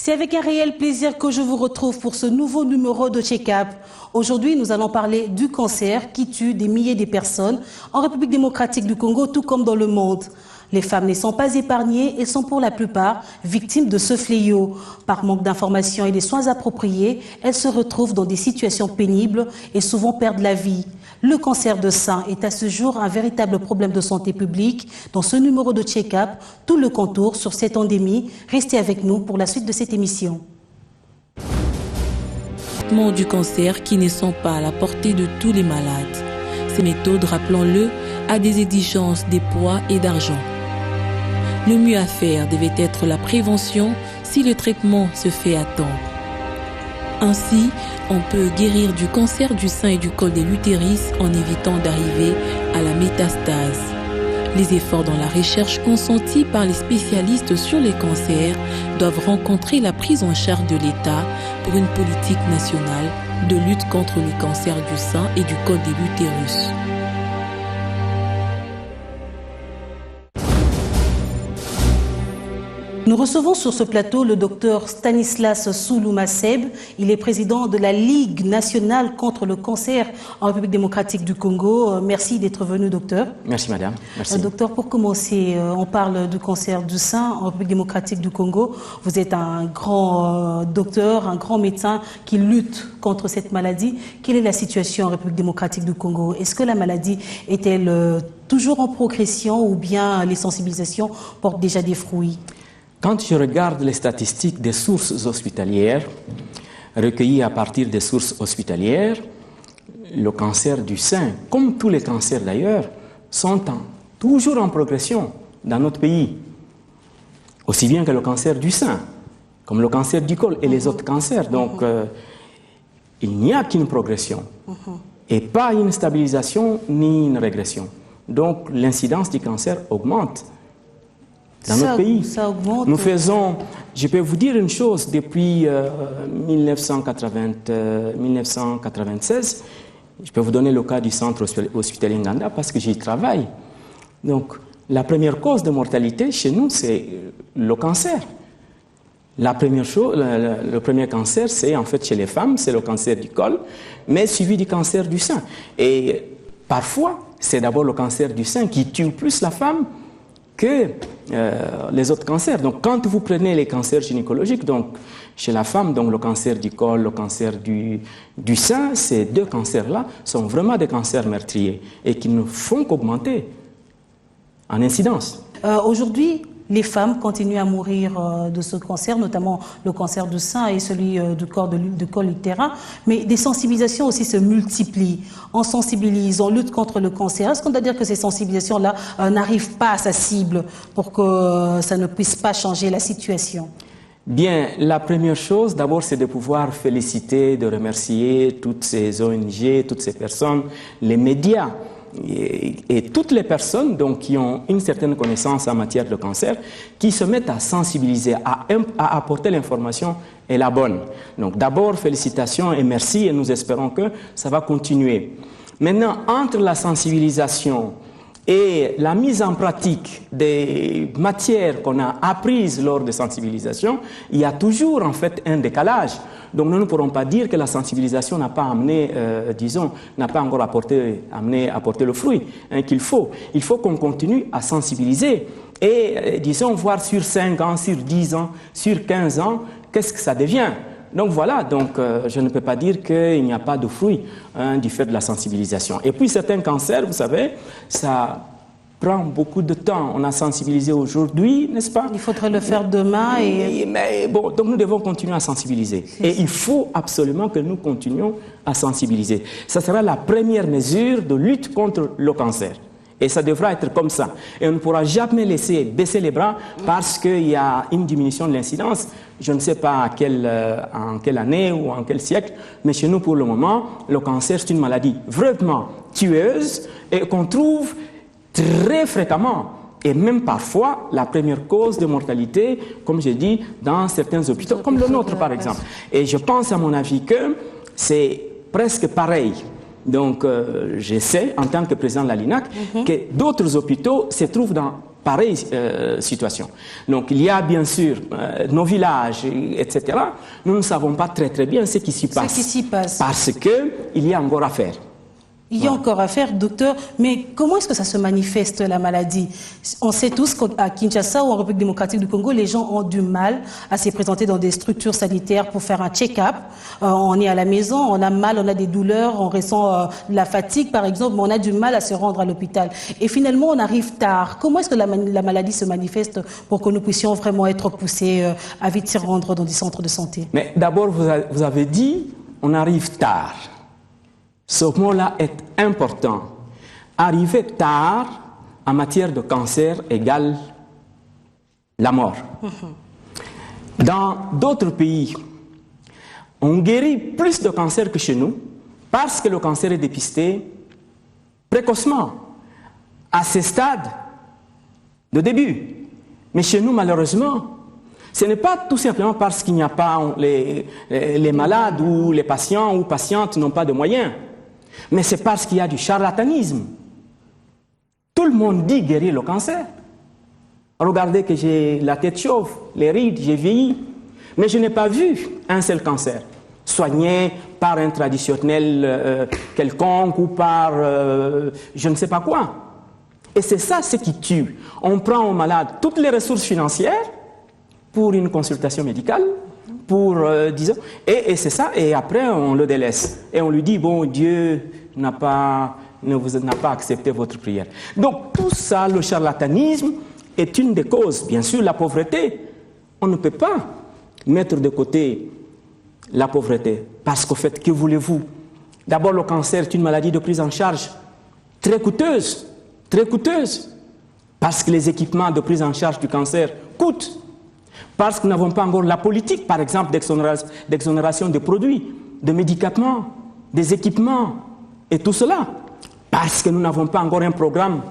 C'est avec un réel plaisir que je vous retrouve pour ce nouveau numéro de Check-up. Aujourd'hui, nous allons parler du cancer qui tue des milliers de personnes en République démocratique du Congo, tout comme dans le monde. Les femmes ne sont pas épargnées et sont pour la plupart victimes de ce fléau. Par manque d'informations et des soins appropriés, elles se retrouvent dans des situations pénibles et souvent perdent la vie. Le cancer de sein est à ce jour un véritable problème de santé publique. Dans ce numéro de Check-up, tout le contour sur cette endémie. Restez avec nous pour la suite de cette émission. Du cancer qui ne sont pas à la portée de tous les malades. Ces méthodes, rappelons-le, a des exigences de poids et d'argent. Le mieux à faire devait être la prévention si le traitement se fait à temps. Ainsi, on peut guérir du cancer du sein et du col de l'utérus en évitant d'arriver à la métastase. Les efforts dans la recherche consentis par les spécialistes sur les cancers doivent rencontrer la prise en charge de l'État pour une politique nationale de lutte contre les cancers du sein et du col de l'utérus. Nous recevons sur ce plateau le docteur Stanislas Soulou-Masseb. Il est président de la Ligue nationale contre le cancer en République démocratique du Congo. Merci d'être venu, docteur. Merci, madame. Merci. Docteur, pour commencer, on parle du cancer du sein en République démocratique du Congo. Vous êtes un grand docteur, un grand médecin qui lutte contre cette maladie. Quelle est la situation en République démocratique du Congo? Est-ce que la maladie est-elle toujours en progression ou bien les sensibilisations portent déjà des fruits? Quand je regarde les statistiques des sources hospitalières, recueillies à partir des sources hospitalières, le cancer du sein, comme tous les cancers d'ailleurs, sont toujours en progression dans notre pays. Aussi bien que le cancer du sein, comme le cancer du col et les autres cancers. Donc, il n'y a qu'une progression et pas une stabilisation ni une régression. Donc, l'incidence du cancer augmente. Dans notre pays, ça augmente. Nous faisons, je peux vous dire une chose, depuis 1996, je peux vous donner le cas du centre hospitalier Nganda parce que j'y travaille. Donc, la première cause de mortalité chez nous, c'est le cancer. La première chose, le premier cancer, c'est en fait chez les femmes, c'est le cancer du col, mais suivi du cancer du sein. Et parfois, c'est d'abord le cancer du sein qui tue plus la femme que les autres cancers. Donc, quand vous prenez les cancers gynécologiques, donc chez la femme, donc le cancer du col, le cancer du sein, ces deux cancers-là sont vraiment des cancers meurtriers et qui ne font qu'augmenter en incidence. Aujourd'hui, les femmes continuent à mourir de ce cancer, notamment le cancer du sein et celui du col utérin, mais des sensibilisations aussi se multiplient. On sensibilise, on lutte contre le cancer. Est-ce qu'on doit dire que ces sensibilisations-là n'arrivent pas à sa cible pour que ça ne puisse pas changer la situation? Bien, la première chose, d'abord, c'est de pouvoir féliciter, de remercier toutes ces ONG, toutes ces personnes, les médias, et toutes les personnes donc, qui ont une certaine connaissance en matière de cancer, qui se mettent à sensibiliser, à apporter l'information et la bonne. Donc d'abord, félicitations et merci, et nous espérons que ça va continuer. Maintenant, entre la sensibilisation et la mise en pratique des matières qu'on a apprises lors de sensibilisation, il y a toujours en fait un décalage. Donc nous ne pourrons pas dire que la sensibilisation n'a pas amené, n'a pas encore apporté le fruit qu'il faut. Il faut qu'on continue à sensibiliser et, voir sur 5 ans, sur 10 ans, sur 15 ans, qu'est-ce que ça devient. Donc voilà, je ne peux pas dire qu'il n'y a pas de fruit du fait de la sensibilisation. Et puis certains cancers, vous savez, ça prend beaucoup de temps. On a sensibilisé aujourd'hui, n'est-ce pas? Il faudrait le faire demain. Mais bon, donc nous devons continuer à sensibiliser. Et il faut absolument que nous continuions à sensibiliser. Ça sera la première mesure de lutte contre le cancer. Et ça devra être comme ça. Et on ne pourra jamais laisser baisser les bras parce qu'il y a une diminution de l'incidence. Je ne sais pas en quelle année ou en quel siècle, mais chez nous, pour le moment, le cancer, c'est une maladie vraiment tueuse et qu'on trouve très fréquemment. Et même parfois, la première cause de mortalité, comme j'ai dit, dans certains hôpitaux, comme le nôtre par exemple. Et je pense à mon avis que c'est presque pareil. Donc, je sais, en tant que président de la LINAC, que d'autres hôpitaux se trouvent dans pareille situation. Donc il y a bien sûr nos villages, etc. Nous ne savons pas très très bien ce qui s'y passe. Parce qu'il y a encore à faire. Il y a encore à faire, docteur, mais comment est-ce que ça se manifeste, la maladie? On sait tous qu'à Kinshasa ou en République démocratique du Congo, les gens ont du mal à se présenter dans des structures sanitaires pour faire un check-up. On est à la maison, on a mal, on a des douleurs, on ressent de la fatigue par exemple, mais on a du mal à se rendre à l'hôpital. Et finalement, on arrive tard. Comment est-ce que la maladie se manifeste pour que nous puissions vraiment être poussés à vite se rendre dans des centres de santé? Mais d'abord, vous avez dit, on arrive tard. Ce mot-là est important. Arriver tard en matière de cancer égale la mort. Dans d'autres pays, on guérit plus de cancer que chez nous parce que le cancer est dépisté précocement, à ce stade de début. Mais chez nous, malheureusement, ce n'est pas tout simplement parce qu'il n'y a pas les malades ou les patients ou patientes n'ont pas de moyens. Mais c'est parce qu'il y a du charlatanisme. Tout le monde dit guérir le cancer. Regardez que j'ai la tête chauve, les rides, j'ai vieilli. Mais je n'ai pas vu un seul cancer soigné par un traditionnel quelconque ou par je ne sais pas quoi. Et c'est ça ce qui tue. On prend au malade toutes les ressources financières pour une consultation médicale, pour, disons, et c'est ça, et après on le délaisse. Et on lui dit, bon, Dieu n'a pas accepté votre prière. Donc tout ça, le charlatanisme, est une des causes. Bien sûr, la pauvreté, on ne peut pas mettre de côté la pauvreté, parce qu'au fait, que voulez-vous? D'abord, le cancer est une maladie de prise en charge très coûteuse, parce que les équipements de prise en charge du cancer coûtent. Parce que nous n'avons pas encore la politique, par exemple, d'exonération des produits, de médicaments, des équipements, et tout cela. Parce que nous n'avons pas encore un programme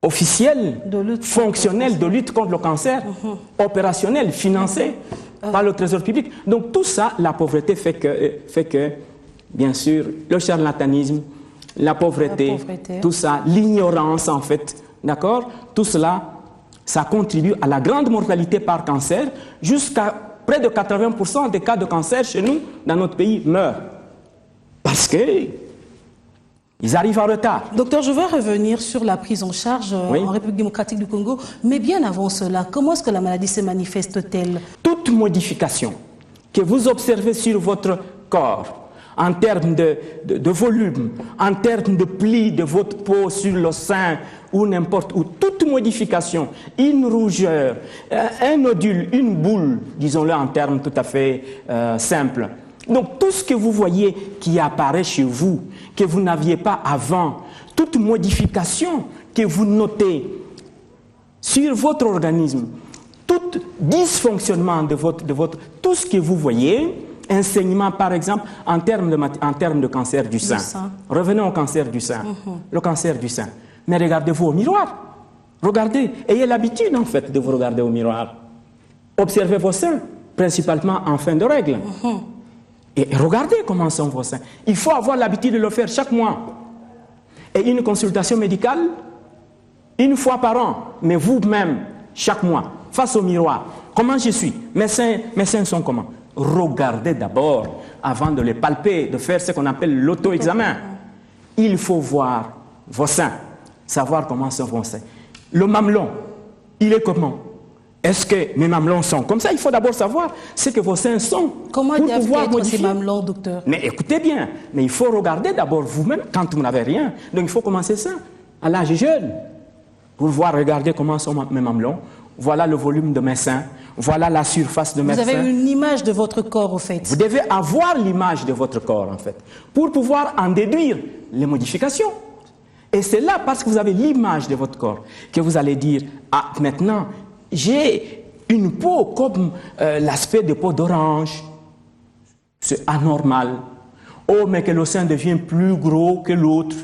officiel, fonctionnel de lutte contre le cancer, opérationnel, financé par le Trésor public. Donc tout ça, la pauvreté fait que, bien sûr, le charlatanisme, la pauvreté, tout ça, l'ignorance en fait, d'accord? Tout cela, ça contribue à la grande mortalité par cancer. Jusqu'à près de 80% des cas de cancer chez nous, dans notre pays, meurent. Parce qu'ils arrivent en retard. Docteur, je veux revenir sur la prise en charge en République démocratique du Congo. Mais bien avant cela, comment est-ce que la maladie se manifeste-t-elle? Toute modification que vous observez sur votre corps, en termes de volume, en termes de pli de votre peau sur le sein ou n'importe où, toute modification, une rougeur, un nodule, une boule, disons-le en termes tout à fait simples. Donc tout ce que vous voyez qui apparaît chez vous, que vous n'aviez pas avant, toute modification que vous notez sur votre organisme, tout dysfonctionnement de votre tout ce que vous voyez, enseignement par exemple en termes de cancer du sein. Revenons au cancer du sein. Le cancer du sein. Mais regardez-vous au miroir. Regardez, ayez l'habitude en fait de vous regarder au miroir. Observez vos seins, principalement en fin de règle. Et regardez comment sont vos seins. Il faut avoir l'habitude de le faire chaque mois. Et une consultation médicale, une fois par an, mais vous-même, chaque mois, face au miroir. Comment je suis? Mes seins sont comment? Regardez d'abord, avant de les palper, de faire ce qu'on appelle l'auto-examen. Il faut voir vos seins, savoir comment sont vos seins. Le mamelon, il est comment? Est-ce que mes mamelons sont comme ça? Il faut d'abord savoir ce que vos seins sont. Comment doivent être ces mamelons, docteur? Mais écoutez bien, mais il faut regarder d'abord vous-même quand vous n'avez rien. Donc il faut commencer ça, à l'âge jeune, pour voir, regarder comment sont mes mamelons. Voilà le volume de mes seins. Voilà la surface de mes seins. Vous avez une image de votre corps, au fait. Vous devez avoir l'image de votre corps, en fait, pour pouvoir en déduire les modifications. Et c'est là, parce que vous avez l'image de votre corps, que vous allez dire, ah, maintenant, j'ai une peau comme l'aspect de peau d'orange. C'est anormal. Oh, mais que le sein devient plus gros que l'autre.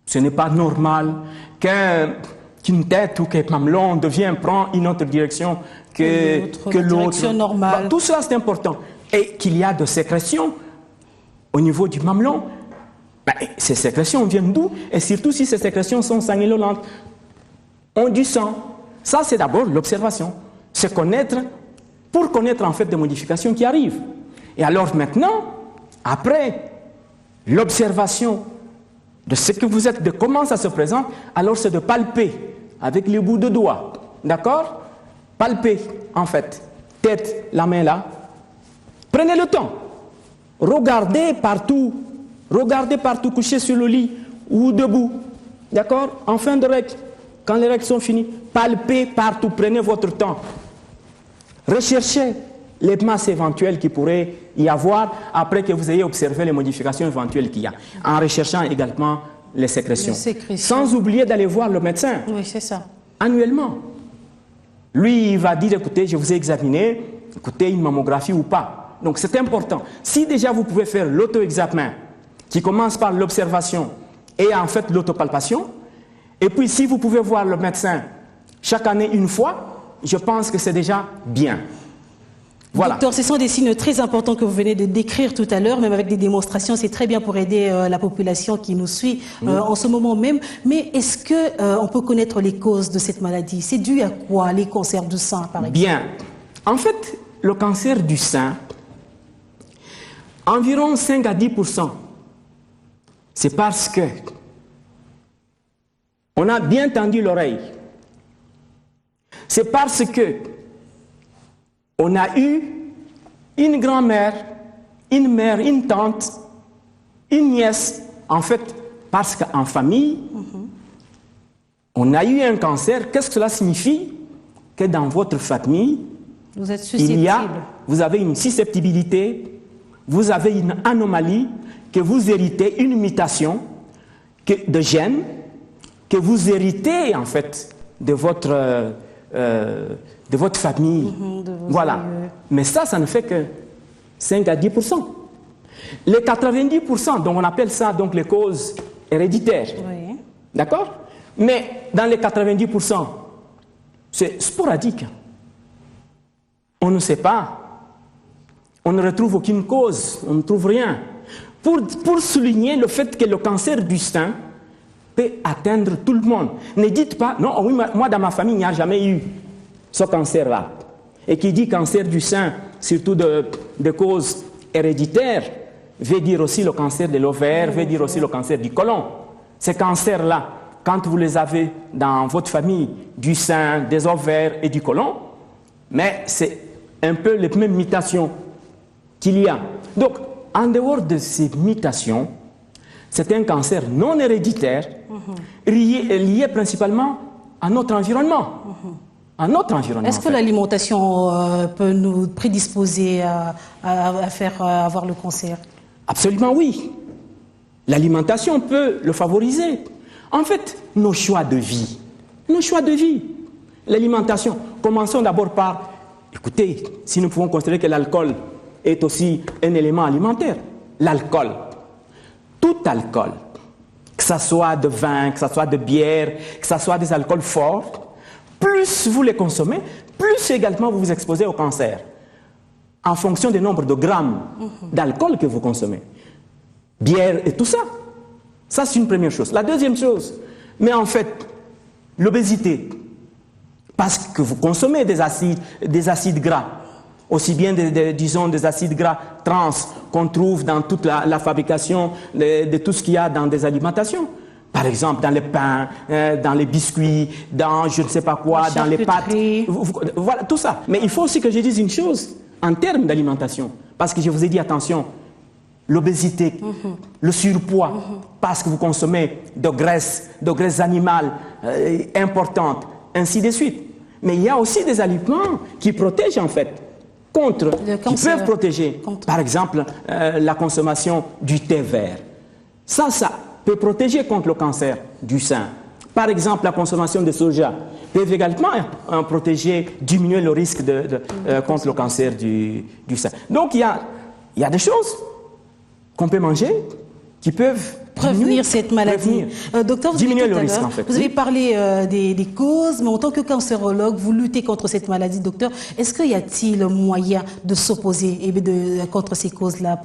Ce n'est pas normal. Qu'une tête ou qu'un mamelon prend une autre direction que l'autre. Normale. Tout cela, c'est important. Et qu'il y a de sécrétions au niveau du mamelon. Ces sécrétions viennent d'où? Et surtout si ces sécrétions sont sanguinolentes. ont du sang. Ça, c'est d'abord l'observation. C'est connaître, pour connaître en fait des modifications qui arrivent. Et alors maintenant, après l'observation de ce que vous êtes, de comment ça se présente, alors c'est de palper avec les bouts de doigts. D'accord? Palper, en fait. Tête, la main là. Prenez le temps. Regardez partout, couché sur le lit ou debout. D'accord? En fin de règle, quand les règles sont finies, palpez partout, prenez votre temps. Recherchez les masses éventuelles qui pourraient y avoir après que vous ayez observé les modifications éventuelles qu'il y a, en recherchant également les sécrétions. Sans oublier d'aller voir le médecin. Oui, c'est ça. Annuellement. Lui, il va dire, écoutez, je vous ai examiné, écoutez, une mammographie ou pas. Donc c'est important. Si déjà vous pouvez faire l'auto-examen, qui commence par l'observation et en fait l'autopalpation, et puis si vous pouvez voir le médecin chaque année une fois, je pense que c'est déjà bien. Voilà. Docteur, ce sont des signes très importants que vous venez de décrire tout à l'heure, même avec des démonstrations, c'est très bien pour aider la population qui nous suit en ce moment même. Mais est-ce que on peut connaître les causes de cette maladie? C'est dû à quoi, les cancers du sein, par exemple? Bien. En fait, le cancer du sein, environ 5 à 10%, c'est parce que on a bien tendu l'oreille. C'est parce que on a eu une grand-mère, une mère, une tante, une nièce, en fait, parce qu'en famille, on a eu un cancer. Qu'est-ce que cela signifie? Que dans votre famille, vous êtes susceptible. Vous avez une susceptibilité, vous avez une anomalie, que vous héritez, une mutation de gènes, que vous héritez, en fait, de votre famille. Voilà. Mais ça ne fait que 5 à 10%. Les 90%, donc on appelle ça donc les causes héréditaires. Oui. D'accord? Mais dans les 90%, c'est sporadique. On ne sait pas. On ne retrouve aucune cause. On ne trouve rien. Pour souligner le fait que le cancer du sein peut atteindre tout le monde. Ne dites pas, non, oui, moi dans ma famille, il n'y a jamais eu ce cancer-là. Et qui dit cancer du sein, surtout de causes héréditaires, veut dire aussi le cancer de l'ovaire, veut dire aussi le cancer du côlon. Ces cancers-là, quand vous les avez dans votre famille, du sein, des ovaires et du côlon, mais c'est un peu les mêmes mutations qu'il y a. Donc, en dehors de ces mutations, c'est un cancer non héréditaire, lié principalement à notre environnement. Est-ce que l'alimentation peut nous prédisposer à faire avoir le cancer? Absolument oui. L'alimentation peut le favoriser. En fait, nos choix de vie. L'alimentation. Commençons d'abord par, écoutez, si nous pouvons considérer que l'alcool est aussi un élément alimentaire. L'alcool. Tout alcool, que ce soit de vin, que ce soit de bière, que ce soit des alcools forts, plus vous les consommez, plus également vous vous exposez au cancer, en fonction du nombre de grammes d'alcool que vous consommez. Bière et tout ça. Ça, c'est une première chose. La deuxième chose, mais en fait, l'obésité, parce que vous consommez des acides gras, aussi bien, disons, des acides gras trans qu'on trouve dans toute la fabrication de tout ce qu'il y a dans des alimentations. Par exemple, dans les pains, dans les biscuits, dans je ne sais pas quoi, dans les pâtes. Voilà, tout ça. Mais il faut aussi que je dise une chose en termes d'alimentation. Parce que je vous ai dit, attention, l'obésité, le surpoids, parce que vous consommez de graisses animales importantes, ainsi de suite. Mais il y a aussi des aliments qui protègent en fait, qui peuvent protéger. Par exemple, la consommation du thé vert. Ça peut protéger contre le cancer du sein. Par exemple, la consommation de soja peut également protéger, diminuer le risque contre le cancer du sein. Donc, il y a des choses qu'on peut manger qui peuvent prévenir cette maladie. Docteur, diminuer le risque, en fait. Vous avez parlé des causes, mais en tant que cancérologue, vous luttez contre cette maladie, docteur. Est-ce qu'il y a-t-il moyen de s'opposer contre ces causes-là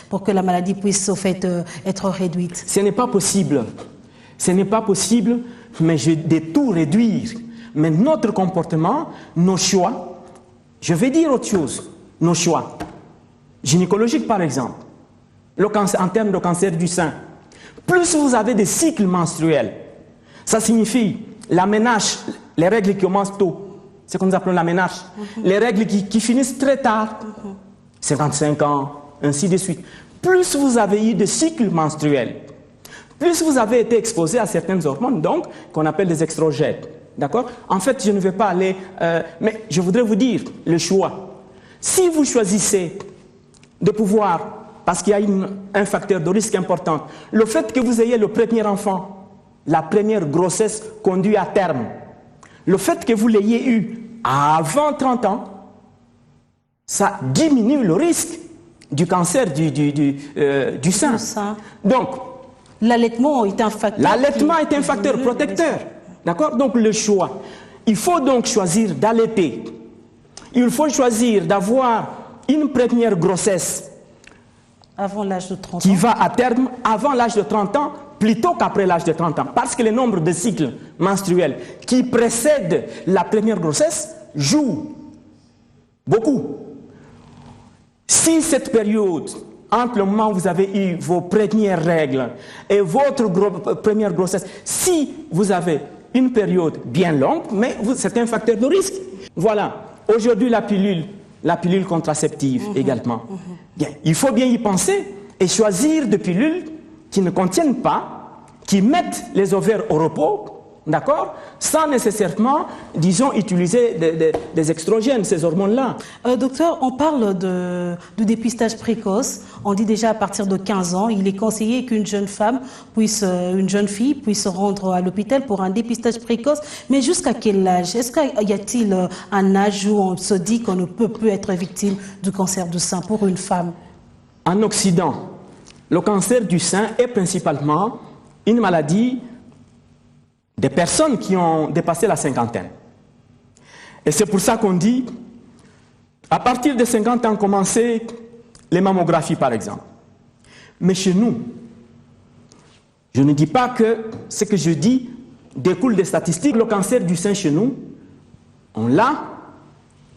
pour que la maladie puisse, au fait, être réduite? Ce n'est pas possible. Ce n'est pas possible mais de tout réduire. Mais notre comportement, nos choix, je vais dire autre chose, nos choix, gynécologiques par exemple, en termes de cancer du sein, plus vous avez des cycles menstruels, ça signifie la ménage, les règles qui commencent tôt, c'est ce que nous appelons la ménage, les règles qui finissent très tard, 55 ans, ainsi de suite. Plus vous avez eu de cycles menstruels, plus vous avez été exposé à certaines hormones, donc, qu'on appelle des estrogènes. D'accord? En fait, je ne vais pas aller... mais je voudrais vous dire le choix. Si vous choisissez de pouvoir, parce qu'il y a un facteur de risque important, le fait que vous ayez le premier enfant, la première grossesse conduit à terme, le fait que vous l'ayez eu avant 30 ans, ça diminue le risque du cancer du sein. Donc, l'allaitement est un facteur. L'allaitement est un facteur protecteur. D'accord? Donc le choix. Il faut donc choisir d'allaiter. Il faut choisir d'avoir une première grossesse avant l'âge de 30 ans. Qui va à terme avant l'âge de 30 ans plutôt qu'après l'âge de 30 ans. Parce que le nombre de cycles menstruels qui précèdent la première grossesse joue beaucoup. Si cette période, entre le moment où vous avez eu vos premières règles et votre première grossesse, si vous avez une période bien longue, mais c'est un facteur de risque. Voilà. Aujourd'hui, la pilule contraceptive également. Bien, il faut bien y penser et choisir des pilules qui ne contiennent pas, qui mettent les ovaires au repos, d'accord, sans nécessairement, disons, utiliser des estrogènes, ces hormones-là. Docteur, on parle de dépistage précoce. On dit déjà à partir de 15 ans, il est conseillé qu'une jeune fille puisse se rendre à l'hôpital pour un dépistage précoce. Mais jusqu'à quel âge? Est-ce qu'il y a-t-il un âge où on se dit qu'on ne peut plus être victime du cancer du sein pour une femme? En Occident, le cancer du sein est principalement une maladie des personnes qui ont dépassé la cinquantaine. Et c'est pour ça qu'on dit, à partir de 50 ans, commencer les mammographies, par exemple. Mais chez nous, je ne dis pas que ce que je dis découle des statistiques. Le cancer du sein chez nous, on l'a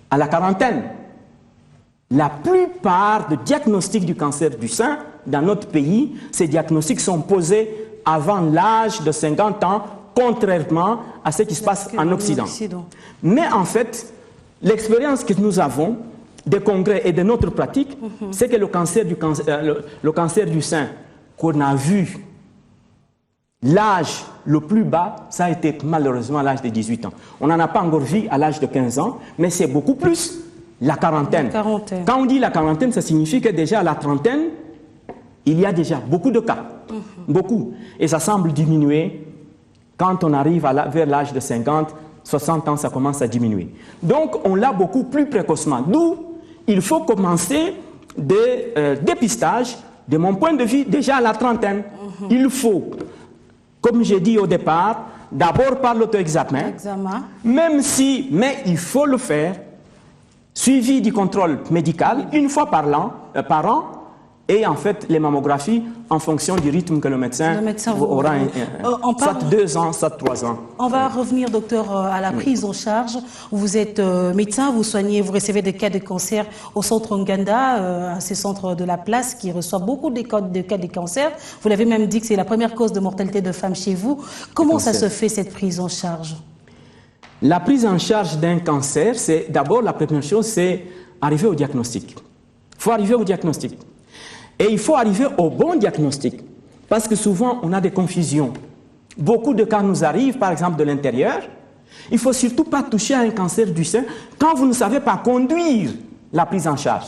à la quarantaine. La plupart des diagnostics du cancer du sein dans notre pays, ces diagnostics sont posés avant l'âge de 50 ans, contrairement à ce qui se passe en Occident. Mais en fait, l'expérience que nous avons des congrès et de notre pratique, c'est que le cancer du sein qu'on a vu, l'âge le plus bas, ça a été malheureusement à l'âge de 18 ans. On n'en a pas encore vu à l'âge de 15 ans, mais c'est beaucoup plus la quarantaine. Quand on dit la quarantaine, ça signifie que déjà à la trentaine, il y a déjà beaucoup de cas. Beaucoup. Et ça semble diminuer. Quand on arrive vers l'âge de 50, 60 ans, ça commence à diminuer. Donc, on l'a beaucoup plus précocement. D'où, il faut commencer des dépistages, de mon point de vue, déjà à la trentaine. Il faut, comme j'ai dit au départ, d'abord par l'auto-examen, mais il faut le faire, suivi du contrôle médical, une fois par an, et en fait, les mammographies en fonction du rythme que le médecin aura, soit 2 ans, soit 3 ans. On va revenir, docteur, à la prise en charge. Vous êtes médecin, vous soignez, vous recevez des cas de cancer au centre Nganda, ce centre de la place qui reçoit beaucoup de cas de cancer. Vous l'avez même dit que c'est la première cause de mortalité de femmes chez vous. Comment ça se fait, cette prise en charge? La prise en charge d'un cancer, c'est d'abord, la première chose, c'est arriver au diagnostic. Il faut arriver au diagnostic. Et il faut arriver au bon diagnostic, parce que souvent on a des confusions. Beaucoup de cas nous arrivent, par exemple de l'intérieur. Il ne faut surtout pas toucher à un cancer du sein quand vous ne savez pas conduire la prise en charge.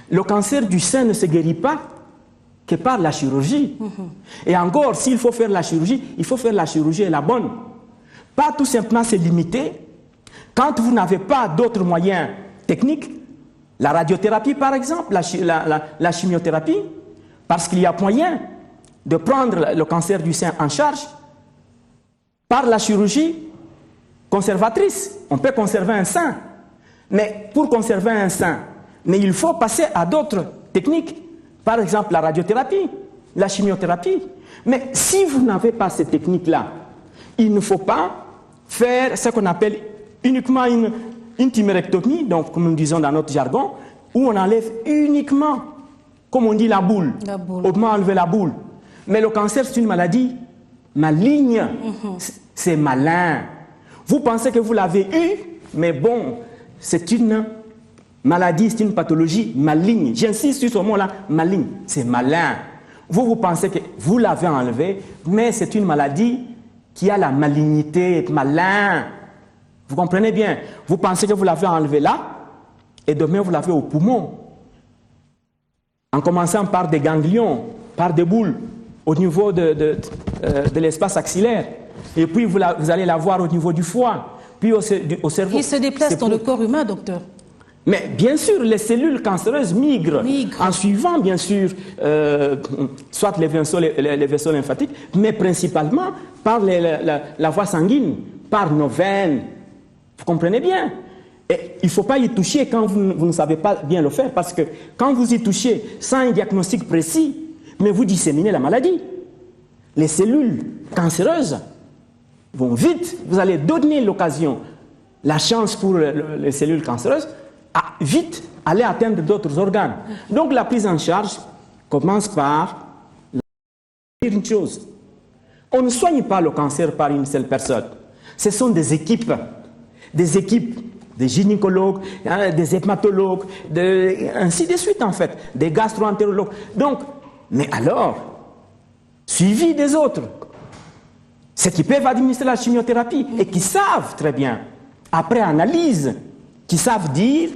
Le cancer du sein ne se guérit pas que par la chirurgie. Et encore, s'il faut faire la chirurgie, il faut faire la chirurgie la bonne. Pas tout simplement se limiter. Quand vous n'avez pas d'autres moyens techniques, la radiothérapie, par exemple, la chimiothérapie, parce qu'il y a moyen de prendre le cancer du sein en charge par la chirurgie conservatrice. On peut conserver un sein, mais pour conserver un sein, mais il faut passer à d'autres techniques, par exemple la radiothérapie, la chimiothérapie. Mais si vous n'avez pas ces techniques-là, il ne faut pas faire ce qu'on appelle uniquement une thymérectomie, donc comme nous disons dans notre jargon, où on enlève uniquement, comme on dit, la boule. Autrement enlever la boule. Mais le cancer, c'est une maladie maligne. C'est malin. Vous pensez que vous l'avez eu, mais bon, c'est une maladie, c'est une pathologie maligne. J'insiste sur ce mot-là, maligne. C'est malin. Vous pensez que vous l'avez enlevé, mais c'est une maladie qui a la malignité, malin. Vous comprenez bien? Vous pensez que vous l'avez enlevé là, et demain vous l'avez au poumon. En commençant par des ganglions, par des boules, au niveau de l'espace axillaire. Et puis vous allez l'avoir au niveau du foie, puis au cerveau. Il se déplace dans le corps humain, docteur. Mais bien sûr, les cellules cancéreuses migrent. En suivant, bien sûr, soit les vaisseaux lymphatiques, mais principalement par la voie sanguine, par nos veines. Vous comprenez bien? Et il ne faut pas y toucher quand vous ne savez pas bien le faire, parce que quand vous y touchez sans un diagnostic précis, mais vous disséminez la maladie. Les cellules cancéreuses vont vite, vous allez donner l'occasion, la chance pour les cellules cancéreuses, à vite aller atteindre d'autres organes. Donc la prise en charge commence par dire une chose. On ne soigne pas le cancer par une seule personne. Ce sont des équipes, des gynécologues, des hématologues, ainsi de suite en fait, des gastro-entérologues. Donc, mais alors, suivi des autres, ceux qui peuvent administrer la chimiothérapie et qui savent très bien, après analyse, qui savent dire,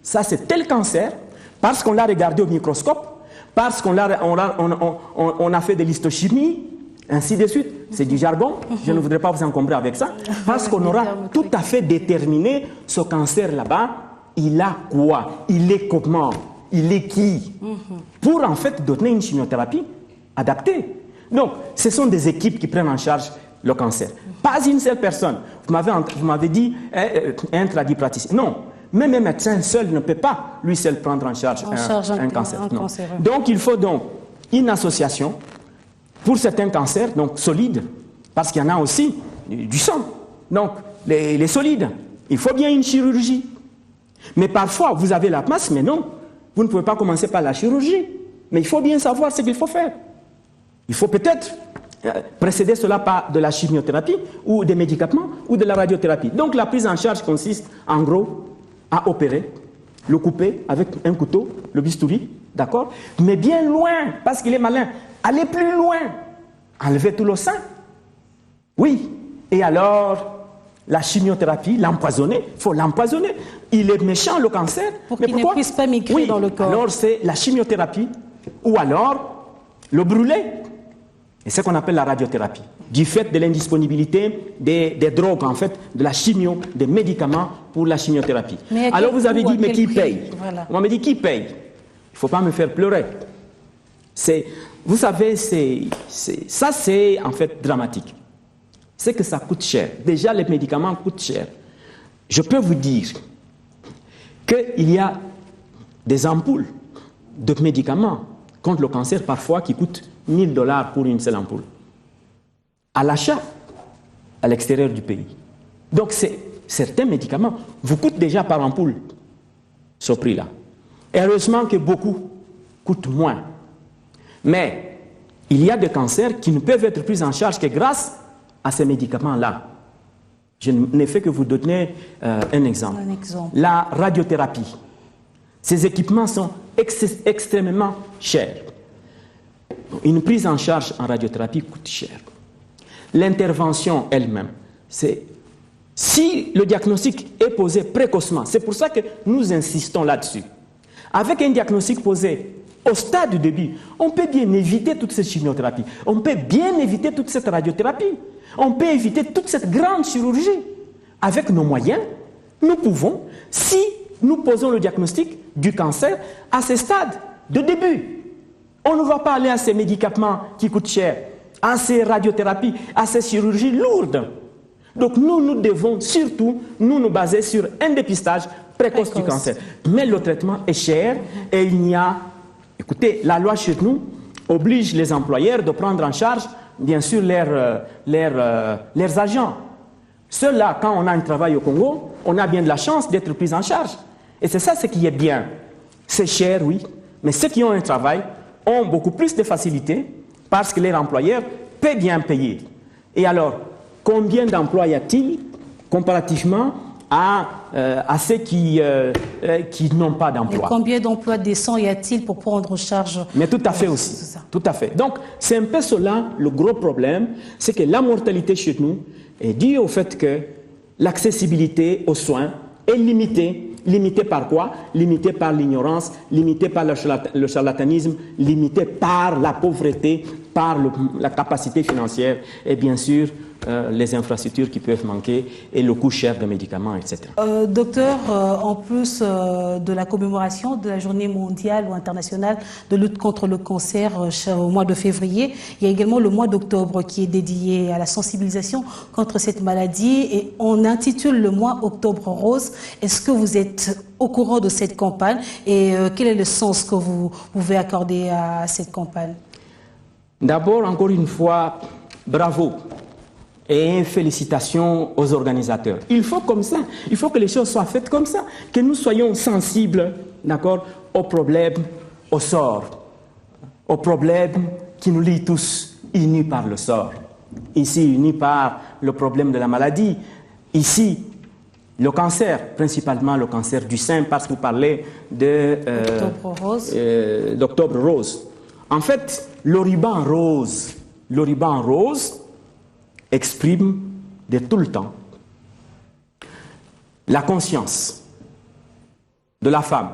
ça c'est tel cancer, parce qu'on l'a regardé au microscope, parce qu'on a fait de l'histochimie, ainsi de suite. C'est du jargon, je ne voudrais pas vous encombrer avec ça, parce qu'on aura tout à fait déterminé ce cancer là-bas, il a quoi, il est comment, il est qui, pour en fait donner une chimiothérapie adaptée. Donc, ce sont des équipes qui prennent en charge le cancer. Pas une seule personne. Vous m'avez dit un tradipraticien. Non, même un médecin seul ne peut pas, lui seul, prendre en charge un cancer. Non. Donc, il faut donc une association pour certains cancers, donc solides, parce qu'il y en a aussi du sang. Donc, les solides, il faut bien une chirurgie. Mais parfois, vous avez la masse, mais non, vous ne pouvez pas commencer par la chirurgie. Mais il faut bien savoir ce qu'il faut faire. Il faut peut-être précéder cela par de la chimiothérapie ou des médicaments ou de la radiothérapie. Donc la prise en charge consiste en gros à opérer, le couper avec un couteau, le bistouri, d'accord? Mais bien loin, parce qu'il est malin. Allez plus loin, enlever tout le sang. Oui, et alors la chimiothérapie, l'empoisonner, il faut l'empoisonner. Il est méchant le cancer. Pour qu'il ne puisse pas migrer dans le corps. Alors c'est la chimiothérapie ou alors le brûler. Et c'est ce qu'on appelle la radiothérapie. Du fait de l'indisponibilité des drogues, en fait, de la chimio, des médicaments pour la chimiothérapie. Alors vous avez dit, mais qui paye? On m'a dit, qui paye? Il ne faut pas me faire pleurer. Vous savez, ça c'est en fait dramatique. C'est que ça coûte cher. Déjà, les médicaments coûtent cher. Je peux vous dire qu'il y a des ampoules de médicaments contre le cancer parfois qui coûtent $1000 pour une seule ampoule. À l'achat, à l'extérieur du pays. Donc certains médicaments vous coûtent déjà par ampoule ce prix-là. Heureusement que beaucoup coûtent moins. Mais il y a des cancers qui ne peuvent être pris en charge que grâce à ces médicaments-là. Je n'ai fait que vous donner un exemple. La radiothérapie. Ces équipements sont extrêmement chers. Une prise en charge en radiothérapie coûte cher. L'intervention elle-même, c'est si le diagnostic est posé précocement, c'est pour ça que nous insistons là-dessus. Avec un diagnostic posé au stade du début, on peut bien éviter toute cette chimiothérapie, on peut bien éviter toute cette radiothérapie, on peut éviter toute cette grande chirurgie. Avec nos moyens, nous pouvons, si nous posons le diagnostic du cancer à ce stade de début. On ne va pas aller à ces médicaments qui coûtent cher, à ces radiothérapies, à ces chirurgies lourdes. Donc nous devons surtout nous baser sur un dépistage précoce du cancer. Mais le traitement est cher et il n'y a... Écoutez, la loi chez nous oblige les employeurs de prendre en charge bien sûr, leurs agents. Ceux-là, quand on a un travail au Congo, on a bien de la chance d'être pris en charge. Et c'est ça ce qui est bien. C'est cher, oui, mais ceux qui ont un travail ont beaucoup plus de facilité parce que leur employeur peut bien payer. Et alors, combien d'emplois y a-t-il comparativement à ceux qui n'ont pas d'emploi? Et combien d'emplois décents y a-t-il pour prendre en charge? Mais tout à fait aussi. Tout à fait. Donc, c'est un peu cela le gros problème, c'est que la mortalité chez nous est due au fait que l'accessibilité aux soins est limitée. Limitée par quoi? Limitée par l'ignorance, limitée par le charlatanisme, limitée par la pauvreté, par la capacité financière et bien sûr les infrastructures qui peuvent manquer et le coût cher des médicaments, etc. Docteur, en plus de la commémoration de la journée mondiale ou internationale de lutte contre le cancer au mois de février, il y a également le mois d'octobre qui est dédié à la sensibilisation contre cette maladie et on intitule le mois Octobre Rose. Est-ce que vous êtes au courant de cette campagne et quel est le sens que vous pouvez accorder à cette campagne? D'abord, encore une fois, bravo et félicitations aux organisateurs. Il faut comme ça, il faut que les choses soient faites comme ça, que nous soyons sensibles, d'accord, aux problèmes, au sort, aux problèmes qui nous lient tous, unis par le sort. Ici, unis par le problème de la maladie. Ici, le cancer, principalement le cancer du sein, parce que vous parlez d'Octobre Rose. En fait, le ruban rose exprime de tout le temps la conscience de la femme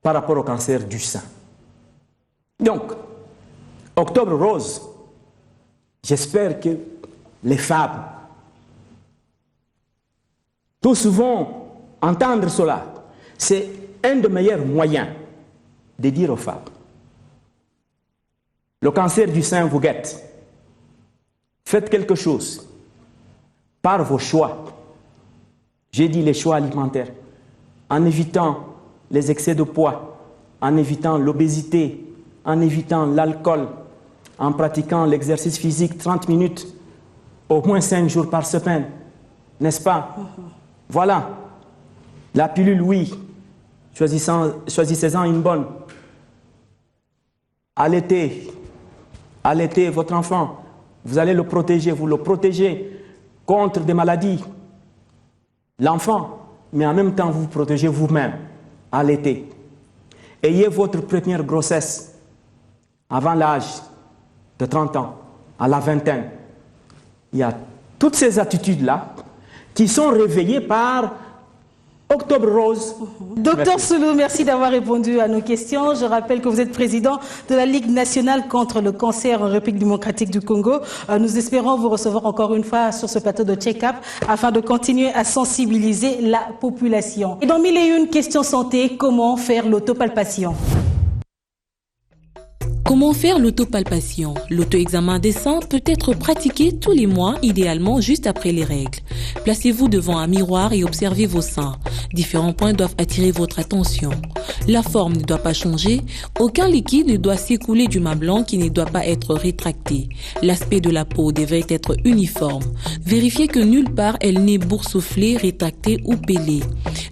par rapport au cancer du sein. Donc, Octobre Rose, j'espère que les femmes, tout souvent, entendre cela, c'est un des meilleurs moyens de dire aux femmes: le cancer du sein vous guette. Faites quelque chose par vos choix. J'ai dit les choix alimentaires, en évitant les excès de poids, en évitant l'obésité, en évitant l'alcool, en pratiquant l'exercice physique 30 minutes, au moins 5 jours par semaine. N'est-ce pas? Voilà. La pilule, oui. Choisissez-en une bonne. Allaitez votre enfant. Vous allez le protéger, vous le protégez contre des maladies. L'enfant, mais en même temps, vous vous protégez vous-même. Allaitez. Ayez votre première grossesse avant l'âge de 30 ans, à la vingtaine. Il y a toutes ces attitudes-là qui sont réveillées par Octobre Rose. Docteur Soulou, merci d'avoir répondu à nos questions. Je rappelle que vous êtes président de la Ligue nationale contre le cancer en République démocratique du Congo. Nous espérons vous recevoir encore une fois sur ce plateau de check-up afin de continuer à sensibiliser la population. Et dans 1001 questions santé, comment faire l'autopalpation? Comment faire l'autopalpation? L'auto-examen des seins peut être pratiqué tous les mois, idéalement juste après les règles. Placez-vous devant un miroir et observez vos seins. Différents points doivent attirer votre attention. La forme ne doit pas changer. Aucun liquide ne doit s'écouler du mamelon qui ne doit pas être rétracté. L'aspect de la peau devrait être uniforme. Vérifiez que nulle part elle n'est boursouflée, rétractée ou pelée.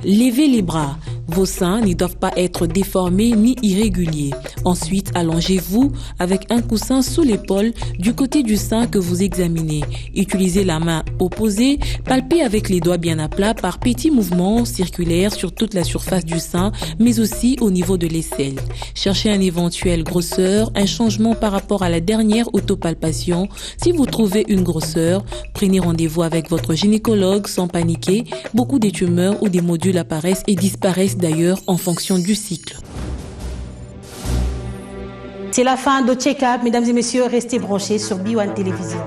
Levez les bras. Vos seins ne doivent pas être déformés ni irréguliers. Ensuite, allongez-vous avec un coussin sous l'épaule du côté du sein que vous examinez. Utilisez la main opposée, palpez avec les doigts bien à plat par petits mouvements circulaires sur toute la surface du sein, mais aussi au niveau de l'aisselle. Cherchez une éventuelle grosseur, un changement par rapport à la dernière autopalpation. Si vous trouvez une grosseur, prenez rendez-vous avec votre gynécologue sans paniquer. Beaucoup des tumeurs ou des nodules apparaissent et disparaissent d'ailleurs en fonction du cycle. C'est la fin de Check-up. Mesdames et messieurs, restez branchés sur B1 Télévision.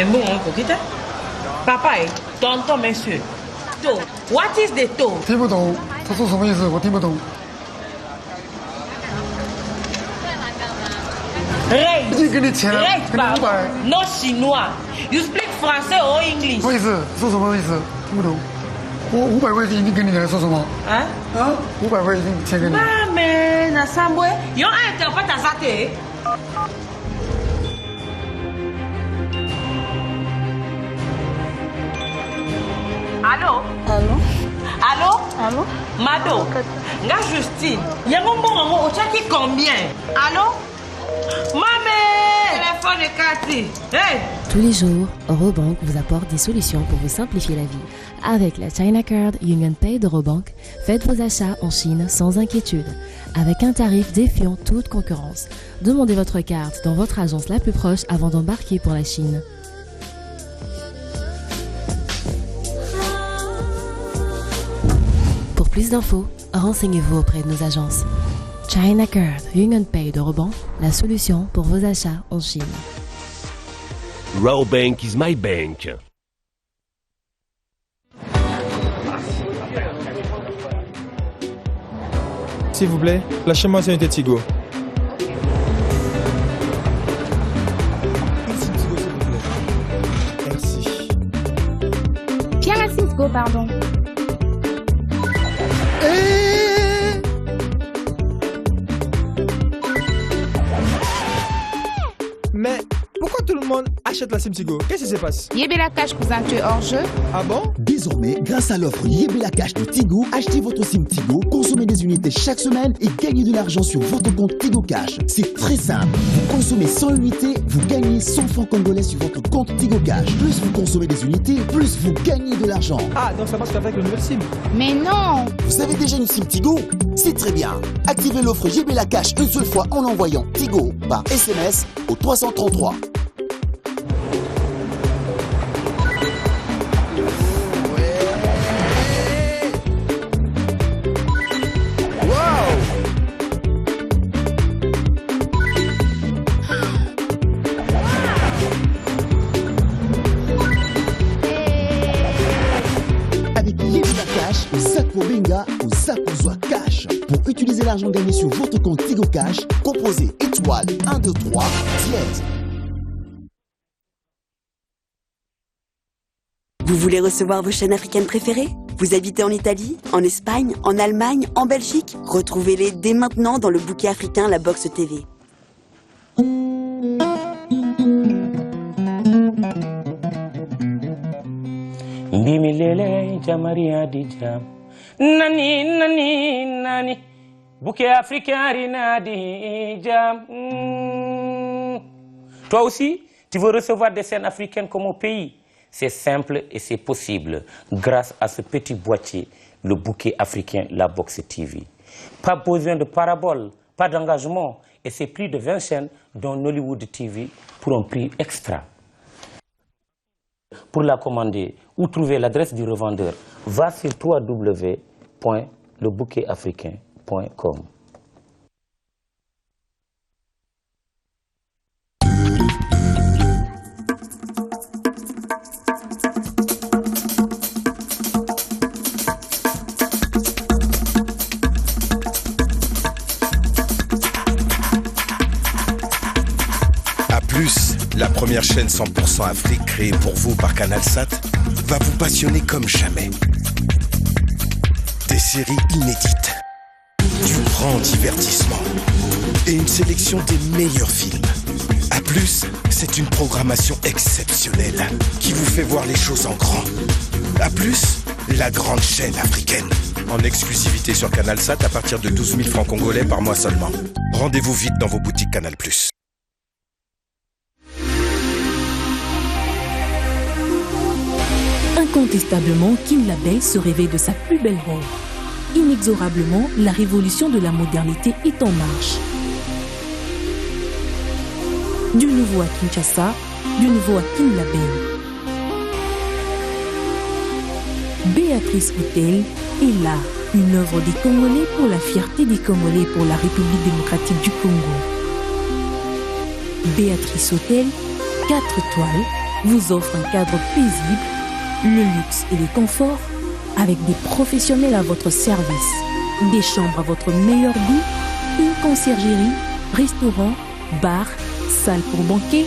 Mais bon, on peut Papa, tonton, monsieur. To, what is the to? 听不懂，他说什么意思？我听不懂。 Rate. 已经给你钱了， Rate, 给你500。 No chinois. You speak français or English? 什么意思？说什么意思？听不懂。我500块钱已经给你了，说什么？啊？500块已经钱给你。Ah, mais, na samwe, yon interprète à ça, Allô? Allô? Allô? Allô? Mado, nga Justine, y'a mon bon, au qui combien? Allô? Maman! Téléphone est cassé. Hey! Tous les jours, Eurobank vous apporte des solutions pour vous simplifier la vie. Avec la China Card Union Pay d'Eurobank, faites vos achats en Chine sans inquiétude, avec un tarif défiant toute concurrence. Demandez votre carte dans votre agence la plus proche avant d'embarquer pour la Chine. Pour plus d'infos, renseignez-vous auprès de nos agences. China Card Union Pay d'Eurobank, la solution pour vos achats en Chine. Eurobank is my bank. S'il vous plaît, lâchez-moi cette unité Tigo. Merci. Pierre la Cisco, pardon. Mais pourquoi tout le monde achète la SimTigo? Qu'est-ce qui se passe? Yébé la cache, cousin, tu es hors jeu. Ah bon? Désormais, grâce à l'offre Yébé la cache de Tigo, achetez votre SIM Tigo, consommez des unités chaque semaine et gagnez de l'argent sur votre compte Tigo Cash. C'est très simple. Vous consommez 100 unités, vous gagnez 100 francs congolais sur votre compte Tigo Cash. Plus vous consommez des unités, plus vous gagnez de l'argent. Ah, donc ça marche avec le nouvel SIM. Mais non! Vous avez déjà une SIM Tigo? C'est très bien. Activez l'offre Yébé la cache une seule fois en envoyant Tigo par SMS au 333. Pour utiliser l'argent gagné sur votre compte Tigo Cash, composez étoile 1, 2, 3, dièse. Vous voulez recevoir vos chaînes africaines préférées? Vous habitez en Italie, en Espagne, en Allemagne, en Belgique? Retrouvez-les dès maintenant dans le bouquet africain La Box TV. Mbimilele jamaria dijam. Nani, nani, nani. Bouquet africain rinadi jam. Toi aussi, tu veux recevoir des scènes africaines comme au pays? C'est simple et c'est possible grâce à ce petit boîtier, le bouquet africain La Box TV. Pas besoin de parabole, pas d'engagement et c'est plus de 20 chaînes dont Nollywood TV pour un prix extra. Pour la commander ou trouver l'adresse du revendeur, va sur www.lebouquetafricain.com. La première chaîne 100% Afrique créée pour vous par CanalSat va vous passionner comme jamais. Des séries inédites, du grand divertissement et une sélection des meilleurs films. A plus, c'est une programmation exceptionnelle qui vous fait voir les choses en grand. A plus, la grande chaîne africaine. En exclusivité sur CanalSat à partir de 12 000 francs congolais par mois seulement. Rendez-vous vite dans vos boutiques Canal+. Incontestablement, Kin Label se réveille de sa plus belle robe. Inexorablement, la révolution de la modernité est en marche. Du nouveau à Kinshasa, du nouveau à Kin Label. Béatrice Hôtel est là, une œuvre des Congolais pour la fierté des Congolais pour la République démocratique du Congo. Béatrice Hôtel, 4 étoiles, vous offre un cadre paisible, le luxe et le confort, avec des professionnels à votre service, des chambres à votre meilleur goût, une conciergerie, restaurant, bar, salle pour banquets,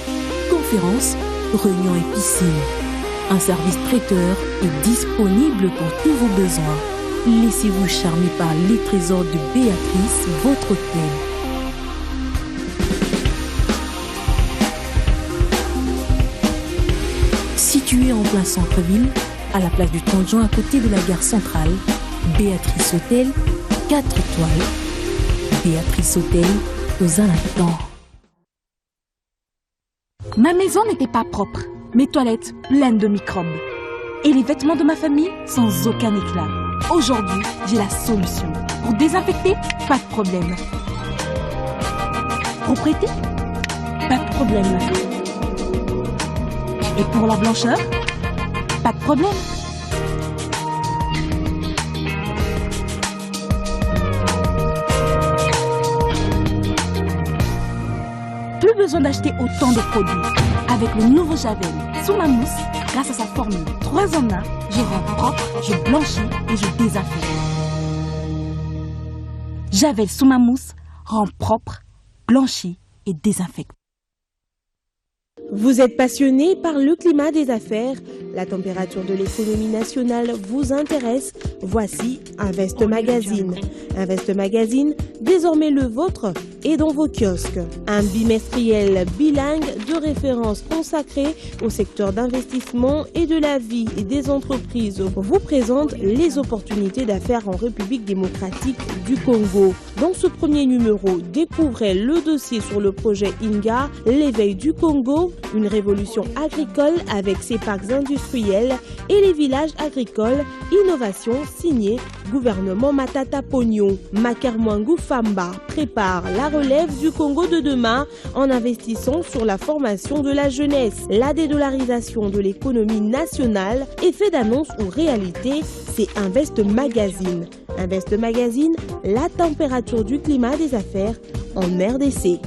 conférences, réunions et piscines. Un service traiteur est disponible pour tous vos besoins. Laissez-vous charmer par les trésors de Béatrice, votre hôtel. Situé en plein centre-ville, à la place du 30 juin à côté de la gare centrale, Béatrice Hôtel, 4 étoiles. Béatrice Hôtel, aux Alentours. Ma maison n'était pas propre, mes toilettes pleines de microbes. Et les vêtements de ma famille sans aucun éclat. Aujourd'hui, j'ai la solution. Pour désinfecter, pas de problème. Propreté, pas de problème. Et pour la blancheur, pas de problème. Plus besoin d'acheter autant de produits. Avec le nouveau Javel sous ma mousse, grâce à sa formule 3 en 1, je rends propre, je blanchis et je désinfecte. Javel sous ma mousse rend propre, blanchit et désinfecte. Vous êtes passionné par le climat des affaires, la température de l'économie nationale vous intéresse, voici Invest Magazine. Invest Magazine, désormais le vôtre, est dans vos kiosques. Un bimestriel bilingue de référence consacré au secteur d'investissement et de la vie et des entreprises vous présente les opportunités d'affaires en République démocratique du Congo. Dans ce premier numéro, découvrez le dossier sur le projet INGA, l'éveil du Congo, une révolution agricole avec ses parcs industriels et les villages agricoles, innovation signée gouvernement Matata Pognon. Makermwangu Famba prépare la relève du Congo de demain en investissant sur la formation de la jeunesse. La dédollarisation de l'économie nationale, effet d'annonce ou réalité, c'est Invest Magazine. Invest Magazine, la température du climat des affaires en RDC.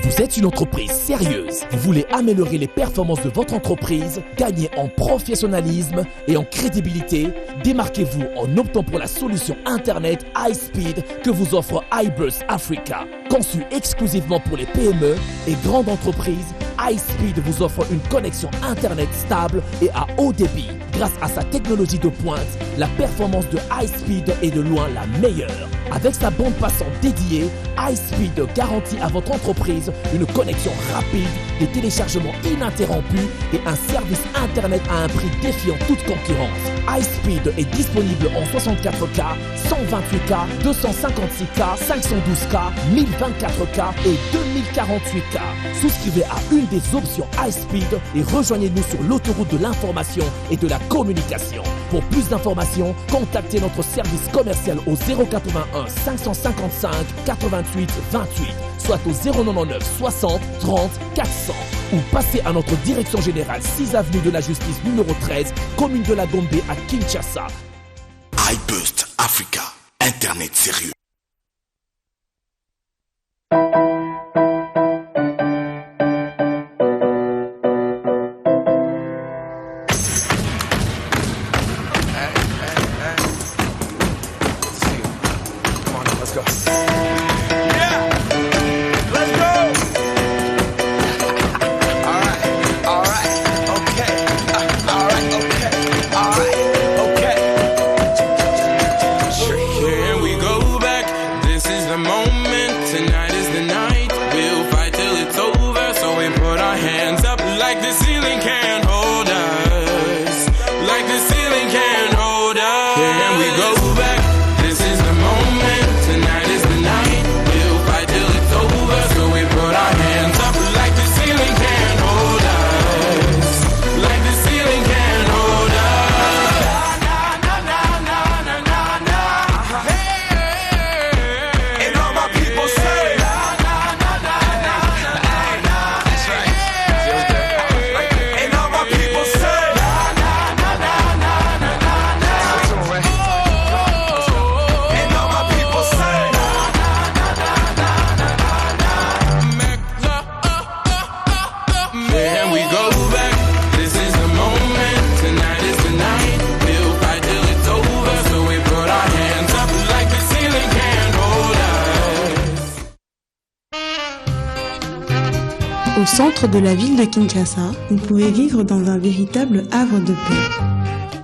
Vous êtes une entreprise sérieuse. Vous voulez améliorer les performances de votre entreprise, gagner en professionnalisme et en crédibilité. Démarquez-vous en optant pour la solution Internet high speed que vous offre iBurst Africa. Conçu exclusivement pour les PME et grandes entreprises, iSpeed vous offre une connexion Internet stable et à haut débit. Grâce à sa technologie de pointe, la performance de iSpeed est de loin la meilleure. Avec sa bande passante dédiée, iSpeed garantit à votre entreprise une connexion rapide, des téléchargements ininterrompus et un service Internet à un prix défiant toute concurrence. iSpeed est disponible en 64K, 128K, 256K, 512K, 1024K et 2048K. Souscrivez à une des options iSpeed et rejoignez-nous sur l'autoroute de l'information et de la communication. Pour plus d'informations, contactez notre service commercial au 081 555 88 28, soit au 099 60 30 400, ou passez à notre direction générale 6 avenue de la Justice numéro 13, commune de la Gombe à Kinshasa. iBurst Africa, Internet sérieux. Here we go back. centre de la ville de Kinshasa, vous pouvez vivre dans un véritable havre de paix.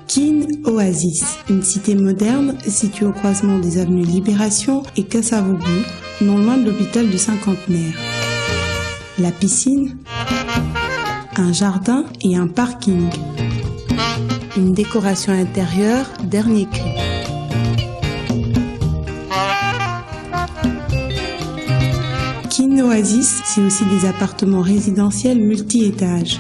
Kin Oasis, une cité moderne située au croisement des avenues Libération et Kasavubu, non loin de l'hôpital du Cinquantenaire. La piscine, un jardin et un parking. Une décoration intérieure dernier cri. Kin Oasis, c'est aussi des appartements résidentiels multi-étages.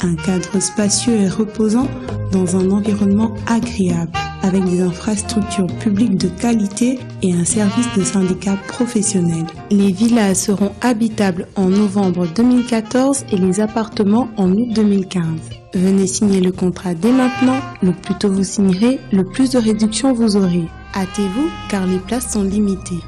Un cadre spacieux et reposant dans un environnement agréable, avec des infrastructures publiques de qualité et un service de syndicat professionnel. Les villas seront habitables en novembre 2014 et les appartements en août 2015. Venez signer le contrat dès maintenant. Le plus tôt vous signerez, le plus de réduction vous aurez. Hâtez-vous car les places sont limitées.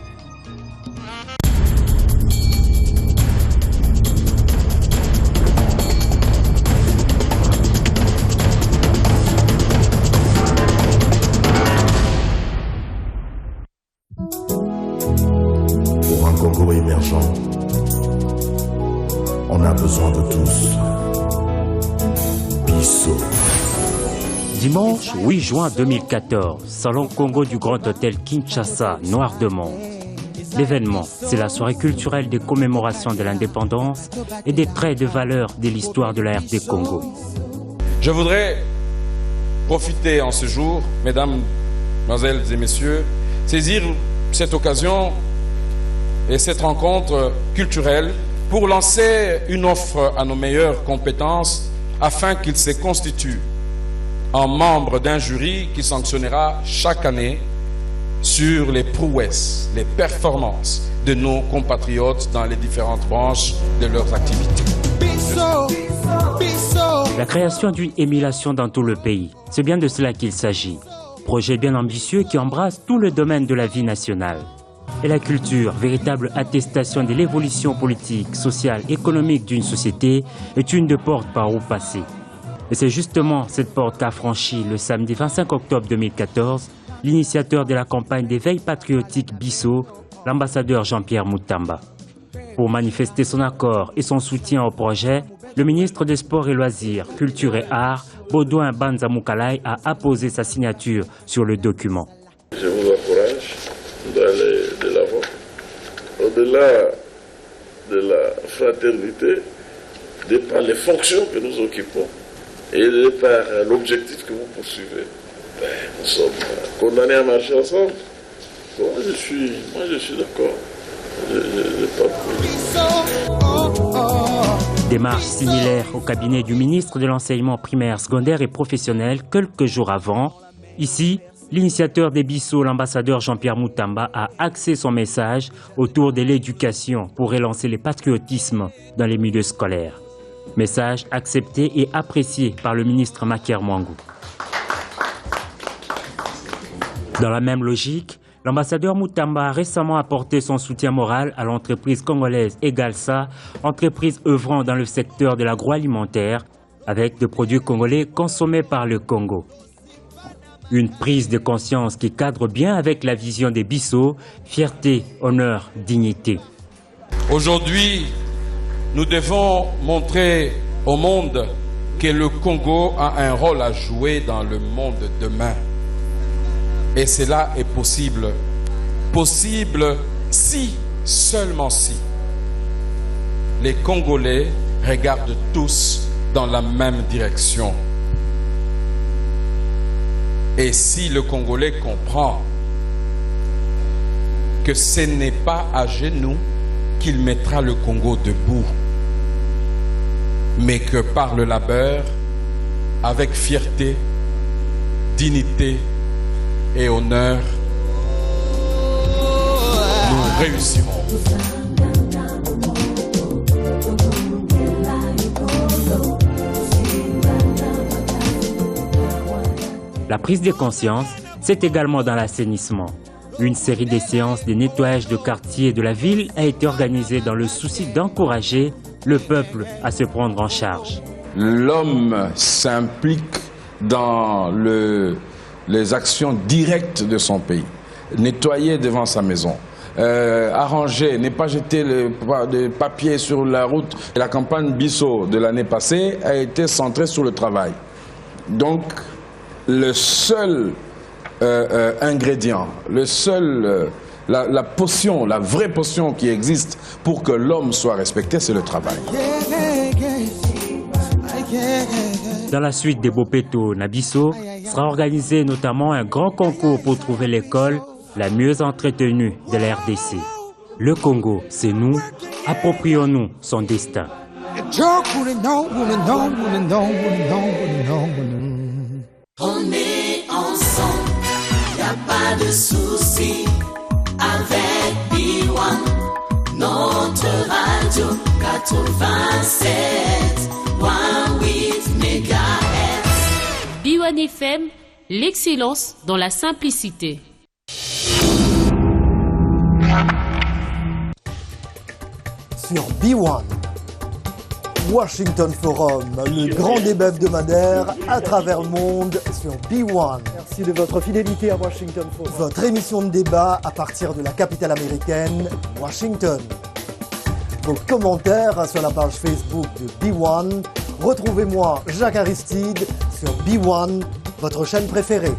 Pour un Congo émergent, on a besoin de tous. Bissau. Dimanche 8 juin 2014, Salon Congo du Grand Hôtel Kinshasa, Noir de Monde. L'événement, c'est la soirée culturelle des commémorations de l'indépendance et des traits de valeur de l'histoire de la RD Congo. Je voudrais profiter en ce jour, mesdames, mesdemoiselles et messieurs, saisir cette occasion et cette rencontre culturelle pour lancer une offre à nos meilleures compétences afin qu'ils se constituent en membres d'un jury qui sanctionnera chaque année sur les prouesses, les performances de nos compatriotes dans les différentes branches de leurs activités. La création d'une émulation dans tout le pays, c'est bien de cela qu'il s'agit. Projet bien ambitieux qui embrasse tout le domaine de la vie nationale. Et la culture, véritable attestation de l'évolution politique, sociale, économique d'une société, est une des portes par où passer. Et c'est justement cette porte qu'a franchi le samedi 25 octobre 2014 l'initiateur de la campagne d'éveil patriotique Bissau, l'ambassadeur Jean-Pierre Moutamba. Pour manifester son accord et son soutien au projet, le ministre des Sports et Loisirs, Culture et Arts, Baudouin Banza Moukalai, a apposé sa signature sur le document. Je vous encourage d'aller de l'avant. Au-delà de la fraternité, de par les fonctions que nous occupons et de par l'objectif que vous poursuivez, nous sommes condamnés à marcher ensemble. Moi, je suis d'accord. Démarche similaire au cabinet du ministre de l'enseignement primaire, secondaire et professionnel quelques jours avant. Ici, l'initiateur des Bissau, l'ambassadeur Jean-Pierre Moutamba, a axé son message autour de l'éducation pour relancer le patriotisme dans les milieux scolaires. Message accepté et apprécié par le ministre Makier Mwangou. Dans la même logique, l'ambassadeur Moutamba a récemment apporté son soutien moral à l'entreprise congolaise Egalsa, entreprise œuvrant dans le secteur de l'agroalimentaire, avec des produits congolais consommés par le Congo. Une prise de conscience qui cadre bien avec la vision des Bissau, fierté, honneur, dignité. Aujourd'hui, nous devons montrer au monde que le Congo a un rôle à jouer dans le monde de demain. Et cela est possible. Possible si, seulement si, les Congolais regardent tous dans la même direction. Et si le Congolais comprend que ce n'est pas à genoux qu'il mettra le Congo debout, mais que par le labeur, avec fierté, dignité et honneur, nous réussirons. La prise de conscience, c'est également dans l'assainissement. Une série de séances de nettoyage de quartiers de la ville a été organisée dans le souci d'encourager le peuple à se prendre en charge. L'homme s'implique dans les actions directes de son pays. Nettoyer devant sa maison, arranger, ne pas jeter de papier sur la route. La campagne Bissau de l'année passée a été centrée sur le travail. Donc, le seul ingrédient, la potion, la vraie potion qui existe pour que l'homme soit respecté, c'est le travail. Dans la suite des Bopeto Nabisso sera organisé notamment un grand concours pour trouver l'école la mieux entretenue de la RDC. Le Congo, c'est nous, approprions-nous son destin. On est ensemble, y a pas de souci avec B1, notre radio 87.8 MHz. B1 FM, l'excellence dans la simplicité. Sur B1, Washington Forum, le grand débat hebdomadaire à travers le monde sur B1. Merci de votre fidélité à Washington Forum. Votre émission de débat à partir de la capitale américaine, Washington. Vos commentaires sur la page Facebook de B1. Retrouvez-moi, Jacques Aristide, sur B1, votre chaîne préférée.